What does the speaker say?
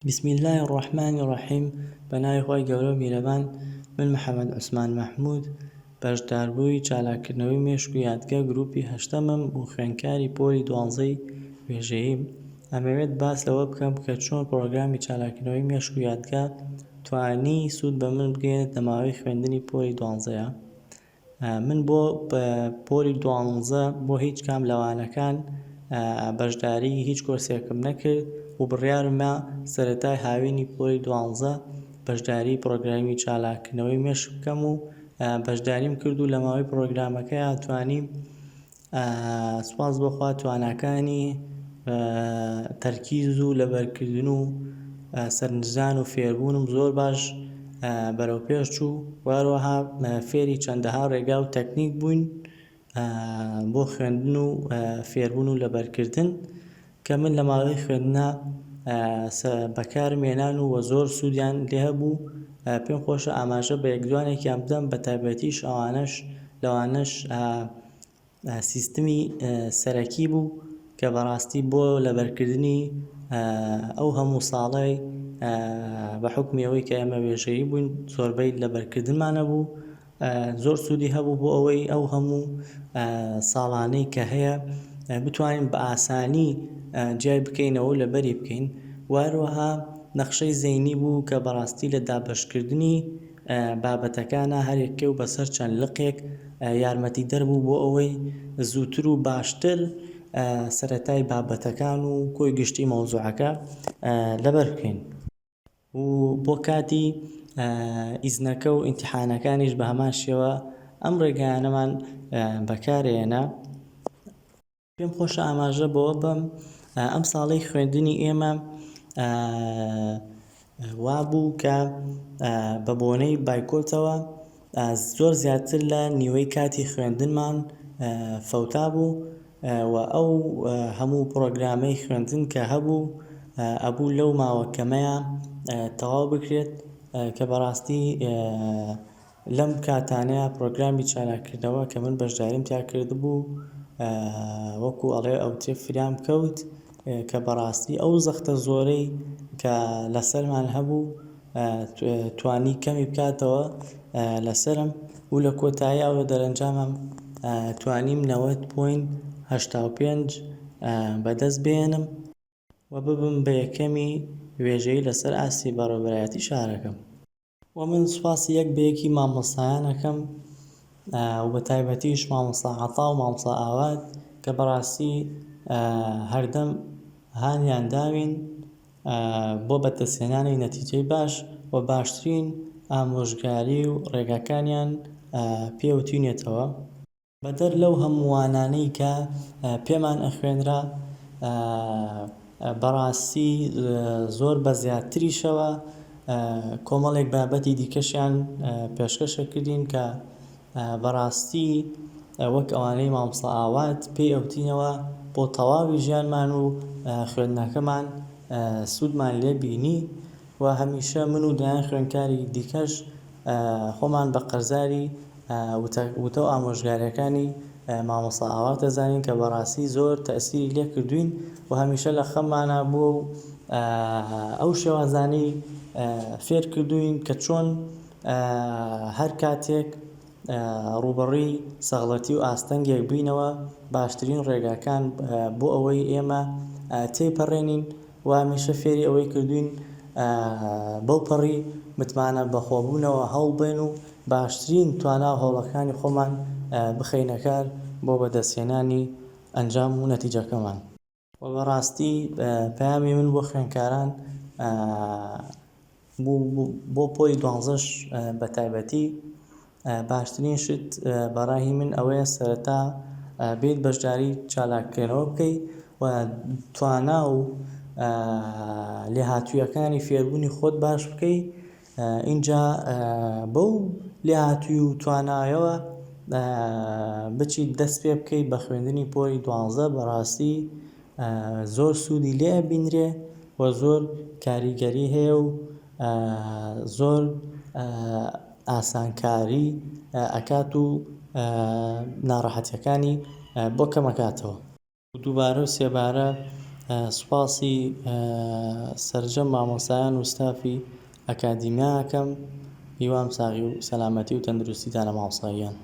بسم الله الرحمن الرحیم بەناوی خۆی گەورە و میرەبان. من محەممەد عوسمان مەحموود بەشداربووی چالاکردنەوەی مێشک و یادگا گروپی هەشتەمم و خوێندکاری پۆلی 12ی وێژەییم. ئەمەوێت باس لەوە بکەم کە چۆن پرۆگرامی چالاکردنەوەی مێشک و یادگا توانی سوود بە من بگەێنێت لە ماوەی خوێندنی پۆلی 12. من بۆ پۆلی 12 بۆ هیچ کام لەوانەکان بەشداری هیچ کۆرسێکم نەکرد و بڕیارمە سەرەتای هاوینی پۆلی 12 بەشداری پرۆگرامی چالاکردنەوەی مێشک بکەم و بەشداریم کرد و لە ماوەی پرۆگرامەکەیان توانیم سوپاس بەخوا تواناکانی تەرکیز و لەبەرکردن و سەرنجدان و فێربوونم زۆر باش بەرەوپێش چوو. وهروەها فێری چەندەها ڕێگا و تەکنیک بووین بۆ خوێندن و فێربوون و لەبەرکردن کە من لە ماوەی خوێندنا بەکارمێنان و زۆر سوودیان لێ هەبوو. پێم خۆشە ئاماژە بە یەکدوانێکیان بدەم، بە تایبەتیش لەوانەش سیستمی سەرەکی بوو کە بەڕاستی بۆ لەبەرکردنی ئەو هەموو ساڵەی بە حوکمی ئەوەی کە ئێمە وێژەیی بووین زۆربەی لەبەرکردنمانە بوو. زۆر سوودی هەبوو بۆ ئەوەی ئەو هەموو ساڵانەی کە هەیە بتوانین بە ئاسانی جیای بکەینەوە و لەبەری بکەین. وهروەها نەخشەی زەینی بوو کە بەڕاستی لە دابەشکردنی بابەتەکانە هەرێکێ و بەسەر چەند لقێک یارمەتی دەربوو بۆ ئەوەی زووتر و باشتر سەرەتای بابەتەکان و کۆی گشتی مەوزوعەکە لەبەر بکەین. و بۆ کاتی ئیزنەکە و ئیمتیحانەکانیش بە هەمان شێوە ئەم ڕێگایانەمان بەکارهێنا. پێم خۆشە ئاماژە بەوە بم ئەم ساڵەی خوێندنی ئێمە وابوو کە بە بۆنەی بایکۆتەوە زۆر زیاتر لە نیوەی کاتی خوێندنمان فەوتا بوو و ئەو هەموو پرۆگرامەی خوێندن کە هەبوو ئەبوو لەو ماوەکەمەیە تەواو بکرێت کە بەڕاستی لەم کاتانەیە پرۆگرامی چالاکردنەوە کە من بەشداریم تیا کرد بوو وەکو ئەڵێ ئەوتێ فرام کەوت کە بەڕاستی ئەو زەختە زۆرەی کە لەسەرمان هەبوو توانی کەمی بکاتەوە لەسەرم و لە کۆتایی ئەوە دەرەنجامم توانیم 90.85 بەدەست بێنم و ببم بە یەکەمی وێژەی لەسەر ئاسی بەڕێوەبەرایەتی شارەکەم. و من سوپاسی یەک بە یەکی مامۆستایانەکەم و بە تایبەتیش مامۆستا عەتا و مامۆستا ئاوات کە بەڕاستی هەردەم هانیان داوین بۆ بەدەستهێنانی نەتیجەی باش و باشترین ئامۆژگاری و ڕێگاکانیان پێوتوینێتەوە. بەدەر لەو هەمووانانەی کە پێمان ئەخوێنرا بەڕاستی زۆر بە زیاتریشەوە کۆمەڵێک بابەتی دیکەشیان پێشکەشە کردین کە بەڕاستی وەک ئەوانەی مامۆستا ئاوات پێی ئەوتینەوە بۆ تەواوی ژیانمان و خوێندنەکەمان سوودمان لێ بینی. و هەمیشە من و دایان خوێندکاری دیکەش خۆمان بە قەرزاری وتە و ئامۆژگاریەکانی مامۆستا ئاوات دەزانین کە بەڕاستی زۆر تەئسیری لێ کردوین و هەمیشە لە خەممانە بووە و ئەو شێوازانەی فێر کردوین کە چۆن هەر کاتێک ڕوبەڕووی سەغڵەتی و ئاستەنگێک بووینەوە باشترین ڕێگاکان بۆ ئەوەی ئێمە تێپەڕێنین و هەمیشە فێری ئەوەی کردوین بەو پەڕی متمانە بەخۆبوونەوە هەڵبێن و باشترین توانە هەوڵەکانی خۆمان بخەینە کار بۆ بەدەستهێنانی ئەنجام و نەتیجەکەمان. و بەڕاستی پەیامی من بۆ خوێندکاران بۆ پۆلی 12ش بە تایبەتی باشترین شت بەڕای من ئەوەیە سەرەتا بێت بەشداری چالاکردنەوە بکەیت و توانا و لێهاتوویەکانی فێربوونی خۆت باش بکەیت. اینجا بەو لێهاتووی و توانایەوە بچیت دەست پێ بکەیت بە خوێندنی پۆلی 12 بەڕاستی زۆر سوودی لێ بینرێ و زۆر کاریگەری هەیە و زۆر ئاسانکاری ئەکات و ناڕەحەتیەکانی بۆ کەمەکاتەوە. دووبارە و سێبارە سوپاسی سەرجەم مامۆستایان و ستافی ئەکادیمیاکەم. هیوام ساغی و سەلامەتی و تەندروستیتانە مامۆستاییان.